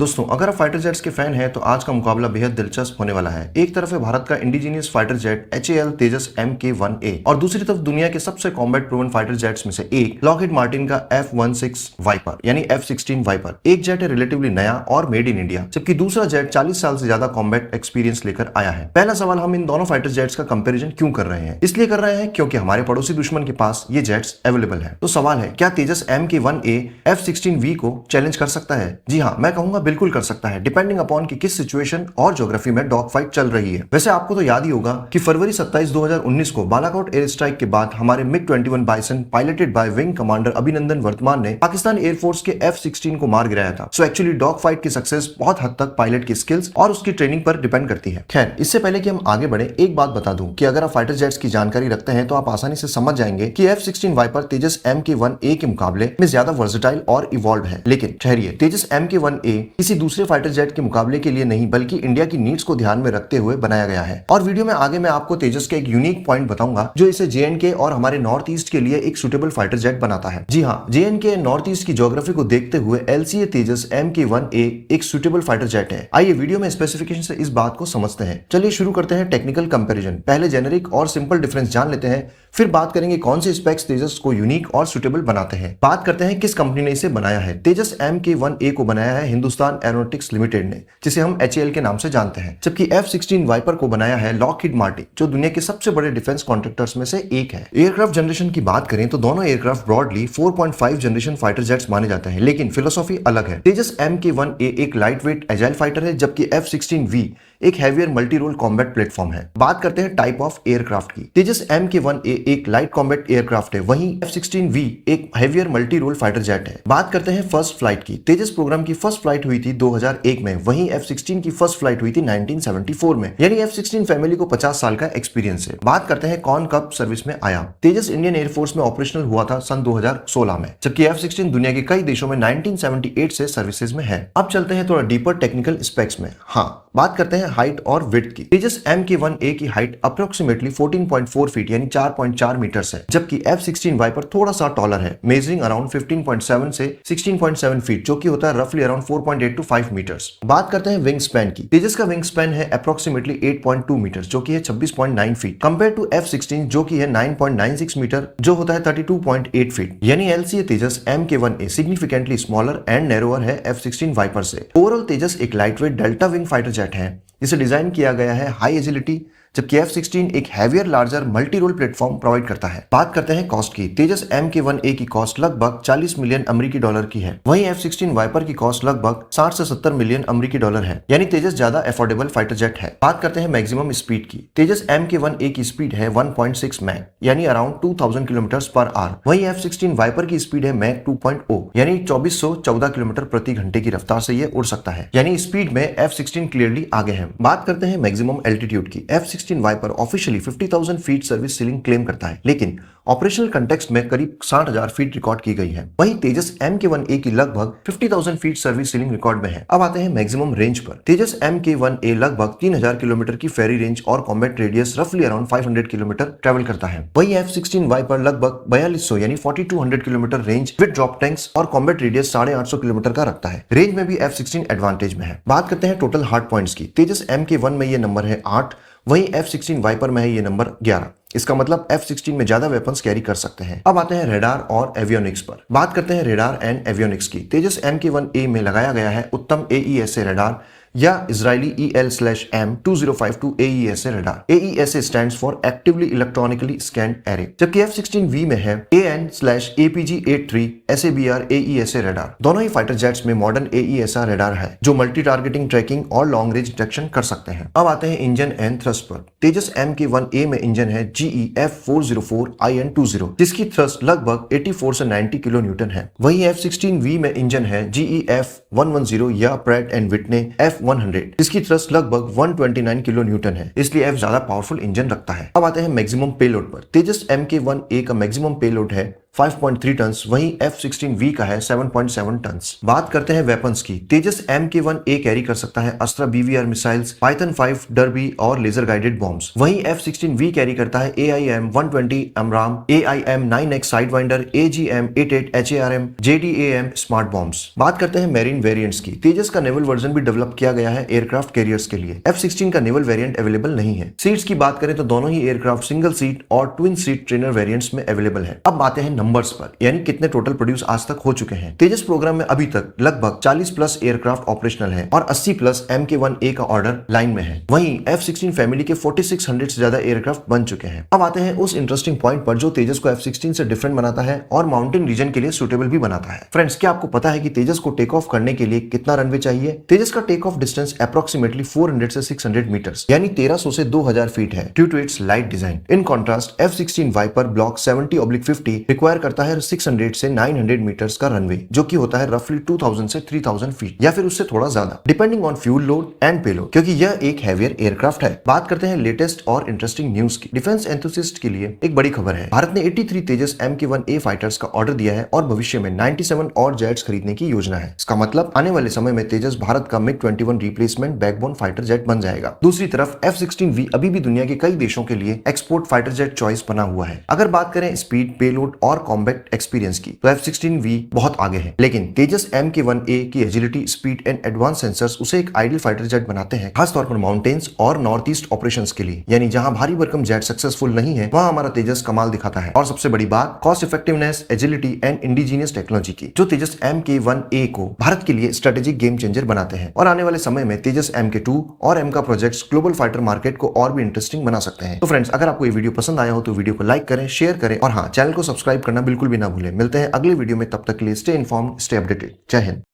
दोस्तों, अगर आप फाइटर जेट्स के फैन हैं तो आज का मुकाबला बेहद दिलचस्प होने वाला है। एक तरफ है भारत का इंडिजीनियस फाइटर जेट HAL तेजस MK-1A और दूसरी तरफ दुनिया के सबसे कॉम्बैट प्रूवन फाइटर जेट्स में से एक लॉकहीड मार्टिन का F-16 वाइपर यानी F-16 वाइपर। एक जेट है रिलेटिवली नया और मेड इन इंडिया, जबकि दूसरा जेट 40 साल से ज्यादा कॉम्बैट एक्सपीरियंस लेकर आया है। पहला सवाल, हम इन दोनों फाइटर जेट्स का कंपेरिजन क्यों कर रहे हैं? इसलिए कर रहे हैं क्योंकि हमारे पड़ोसी दुश्मन के पास ये जेट्स अवेलेबल है। तो सवाल है, क्या तेजस MK-1A F-16V को चैलेंज कर सकता है? जी हाँ, मैं कहूंगा बिल्कुल कर सकता है, डिपेंडिंग अपॉन कि किस सिचुएशन और ज्योग्राफी में डॉग फाइट चल रही है। वैसे आपको तो याद ही होगा कि फरवरी 27, 2019 को बालाकोट एयर स्ट्राइक के बाद हमारे MiG-21 Bison piloted by wing commander Abhinandan Varthaman ने पाकिस्तान एयरफोर्स के F-16 को मार गिराया था। सो एक्चुअली डॉग फाइट की सक्सेस बहुत हद तक पायलट की स्किल्स और उसकी ट्रेनिंग पर डिपेंड करती है। खैर, इससे पहले कि हम आगे बढ़े, एक बात बता दूं कि अगर आप फाइटर जेट्स की जानकारी रखते हैं तो आप आसानी से समझ जाएंगे कि F-16 वाइपर तेजस MK-1A के मुकाबले में ज्यादा वर्सेटाइल और इवॉल्व है। लेकिन ठहरिए, तेजस MK-1A किसी दूसरे फाइटर जेट के मुकाबले के लिए नहीं बल्कि इंडिया की नीड्स को ध्यान में रखते हुए बनाया गया है। और वीडियो में आगे मैं आपको तेजस के एक यूनिक पॉइंट बताऊंगा जो इसे JNK और हमारे नॉर्थ ईस्ट के लिए एक सुटेबल फाइटर जेट बनाता है। जी हाँ, JNK नॉर्थ ईस्ट की ज्योग्राफी को देखते हुए LCA तेजस MK-1A एक सुटेबल फाइटर जेट है। आइए वीडियो में स्पेसिफिकेशन से इस बात को समझते हैं। चलिए शुरू करते हैं टेक्निकल कंपैरिजन। पहले जेनेरिक और सिंपल डिफरेंस जान लेते हैं, फिर बात करेंगे कौन से स्पेक्स तेजस को यूनिक और सुटेबल बनाते हैं। बात करते हैं किस कंपनी ने इसे बनाया है। तेजस MK-1A को बनाया है हिंदुस्तान एरोनॉटिक्स लिमिटेड ने, जिसे हम HAL के नाम से जानते हैं, जबकि F-16 वाइपर को बनाया है लॉकहीड मार्टिन, जो दुनिया के सबसे बड़े डिफेंस कॉन्ट्रैक्टर्स में से एक है। एयरक्राफ्ट जनरेशन की बात करें तो दोनों aircraft broadly 4.5 generation fighter jets माने जाते हैं, लेकिन फिलोसॉफी अलग है। तेजस MK-1A एक लाइट वेट एजाइल फाइटर है, जबकि F-16V एक heavier multi role combat platform है। बात करते हैं टाइप ऑफ एयरक्राफ्ट की। तेजस MK-1A एक लाइट कॉम्बैट एयरक्राफ्ट है, वहीं F-16V एक heavier multi role fighter jet है। बात करते हैं फर्स्ट फ्लाइट की। तेजस प्रोग्राम की फर्स्ट फ्लाइट हुई थी 2001 में, वहीं F-16 की फर्स्ट फ्लाइट हुई थी 1974 में, यानी F-16 फैमिली को 50 साल का एक्सपीरियंस है। बात करते हैं कौन कब सर्विस में आया। तेजस इंडियन एयरफोर्स में ऑपरेशनल हुआ था सन 2016 में, जबकि F-16 दुनिया के कई देशों में 1978 से सर्विसेज में है। अब चलते हैं थोड़ा डीपर टेक्निकल स्पेक्स में। हाँ, बात करते हैं हाइट और विड्थ की। तेजस MK-1A की हाइट अप्रोक्सीमेटली 14.4 फीट यानी 4.4 मीटर है, जबकि F-16 वाइपर थोड़ा सा टॉलर है, मेजरिंग अराउंड 15.7 से 16.7 फीट, जो कि होता है रफली अराउंड 4.8 टू 5 मीटर्स। बात करते हैं विंग स्पैन की। तेजस का विंग स्पैन है अप्रोक्सीमेटली 8.2 मीटर, जो कि है 26.9 फीट, कंपेयर टू F-16 जो कि है 9.96 मीटर, जो होता है 32.8 फीट। यानी LCA Tejas MK-1A significantly smaller and narrower है F-16 वाइपर से। ओवरऑल तेजस एक lightweight delta wing fighter jet है जिसे डिजाइन किया गया है हाई एजिलिटी, जबकि F-16 एक heavier larger multi role platform provide करता है। बात करते हैं कॉस्ट की। तेजस MK-1A की कॉस्ट लगभग 40 मिलियन अमेरिकी डॉलर की है, वहीं F-16 वाइपर की कॉस्ट लगभग 60 से 70 मिलियन अमेरिकी डॉलर है, यानी तेजस ज्यादा अफोर्डेबल फाइटर जेट है। बात करते हैं मैक्सिमम स्पीड की। तेजस MK-1A की स्पीड है 1.6 मैक यानी अराउंड 2000 किलोमीटर पर आवर, वहीं F-16 वाइपर की स्पीड है मैक 2.0 यानी 2414 किलोमीटर प्रति घंटे की रफ्तार से ये उड़ सकता है, यानी स्पीड में F-16 क्लियरली आगे है। बात करते हैं मैक्सिमम एल्टीट्यूड की। F-16 Viper officially 50,000 feet service ceiling claim करता है, लेकिन ऑपरेशनल कंटेक्स्ट में करीब 60,000 फीट रिकॉर्ड की गई है। वहीं तेजस MK-1A की लगभग 50,000 फीट सर्विस सीलिंग रिकॉर्ड में है। अब आते हैं मैक्सिमम रेंज पर। तेजस MK-1A लगभग 3000 किलोमीटर की फेरी रेंज और कॉम्बैट रेडियस रफली अराउंड 500 किलोमीटर ट्रेवल करता है। वहीं F-16 वाइपर लगभग 4200 यानी 4200 kilometre range with drop tanks और कॉम्बैट रेडियस 850 किलोमीटर का रखता है। रेंज में भी F-16 एडवांटेज में है। बात करते हैं टोटल हार्ड पॉइंट्स की। तेजस MK-1 में ये नंबर है 8, वहीं F-16 वाइपर में है ये नंबर 11। इसका मतलब F-16 में ज्यादा वेपन्स कैरी कर सकते हैं। अब आते हैं रेडार और एवियोनिक्स पर। बात करते हैं रेडार एंड एवियोनिक्स की। तेजस MK-1A में लगाया गया है उत्तम AESA रेडार या Israeli EL/M2052 AESA radar. AESA stands for actively electronically scanned array, जबकि F-16V में है AN/APG-83 SABR AESA रेडार। दोनों ही फाइटर जेट्स में मॉडर्न AESA रेडार है जो मल्टी टारगेटिंग ट्रैकिंग और लॉन्ग रेंज डिटेक्शन कर सकते हैं। अब आते हैं इंजन एंड थ्रस्ट पर। तेजस MK-1A में इंजन है GE F404IN20, जिसकी थ्रस्ट लगभग 84 से 90 किलो न्यूटन है। वहीं F-16V में इंजन है GE F110 या Pratt & Whitney F100, जिसकी थ्रस्ट लगभग 129 किलो न्यूटन है, इसलिए F ज्यादा पावरफुल इंजन रखता है। अब आते हैं मैक्सिमम पेलोड पर। तेजस MK-1A का मैक्सिमम पेलोड है 5.3 टन, वहीं F-16V का है 7.7 टन। बात करते हैं वेपन्स की। तेजस MK1A कैरी कर सकता है अस्त्रा BVR मिसाइल्स, पाइथन 5 डर्बी और लेजर गाइडेड बॉम्ब्स। वहीं F-16V कैरी करता है AIM-120 AMRAAM, AIM-9X साइडवाइंडर, AGM-88 HARM, JDAM smart bombs. बात करते हैं मेरीन वेरिएंट्स की। तेजस का नेवल वर्जन भी डेवलप किया गया है एयरक्राफ्ट कैरियर्स के लिए। F-16 का नेवल वेरिएंट अवेलेबल नहीं है। सीट्स की बात करें तो दोनों ही एयरक्राफ्ट सिंगल सीट और ट्विन सीट ट्रेनर वेरिएंट्स में अवेलेबल है। अब आते हैं नंबर्स पर, यानी कितने टोटल प्रोड्यूस आज तक हो चुके हैं। तेजस प्रोग्राम में अभी तक लगभग 40 प्लस एयरक्राफ्ट ऑपरेशनल है और 80 प्लस MK1A का ऑर्डर लाइन में है। वहीं F-16 फैमिली के 4600 से ज्यादा एयरक्राफ्ट बन चुके हैं। अब आते हैं उस इंटरेस्टिंग पॉइंट पर जो तेजस को F-16 से डिफरेंट बनाता है और माउंटेन रीजन के लिए सुटेबल भी बनाता है। फ्रेंड्स, क्या आपको पता है कि तेजस को टेक ऑफ करने के लिए कितना रनवे चाहिए? तेजस का टेक ऑफ डिस्टेंस अप्रोक्सीमेटली 400 से 600 मीटर्स यानी 1300 से 2000 फीट है due to its light design. In contrast F-16 Viper block 70/50 require करता है 600 से 900 मीटर्स का रनवे, जो कि होता है रफली 2000 से 3000 फीट या फिर उससे थोड़ा ज्यादा, depending on fuel load and payload, क्योंकि यह एक हैवियर एयरक्राफ्ट है। बात करते हैं लेटेस्ट और इंटरेस्टिंग न्यूज की। डिफेंस एंथुसिस्ट के लिए एक बड़ी खबर है। भारत ने 83 तेजस MK1A फाइटर्स का ऑर्डर दिया है और भविष्य में 97 और जेट्स खरीदने की योजना है। इसका मतलब आने वाले समय में तेजस भारत का MiG-21 replacement backbone fighter jet बन जाएगा। दूसरी तरफ F-16V अभी भी दुनिया के कई देशों के लिए एक्सपोर्ट फाइटर जेट चॉइस बना हुआ है। अगर बात करें स्पीड, पेलोड और कॉम्बैट एक्सपीरियंस की तो F-16V बहुत आगे है, लेकिन तेजस MK1A की agility, speed and advance sensors उसे एक आइडियल फाइटर जेट बनाते हैं, खासतौर पर माउंटेन्स और नॉर्थ ईस्ट ऑपरेशंस के लिए। यानी जहां भारी भरकम जेट सक्सेसफुल नहीं है, वहां हमारा तेजस कमाल दिखाता है। और सबसे बड़ी बात cost effectiveness, agility and indigenous technology की, जो तेजस MK1A को भारत के लिए स्ट्रेटेजिक गेम चेंजर बनाते हैं। और आने वाले समय में तेजस MK2 और M का प्रोजेक्ट्स ग्लोबल फाइटर मार्केट को और भी इंटरेस्टिंग बना सकते हैं। तो फ्रेंड्स, अगर आपको ये वीडियो पसंद आया हो तो वीडियो को लाइक करें, शेयर करें और हाँ, चैनल को सब्सक्राइब करना बिल्कुल भी ना भूलें। मिलते हैं अगले वीडियो में, तब तक के लिए स्टे इन्फॉर्म्ड, स्टे अपडेटेड। जय हिंद।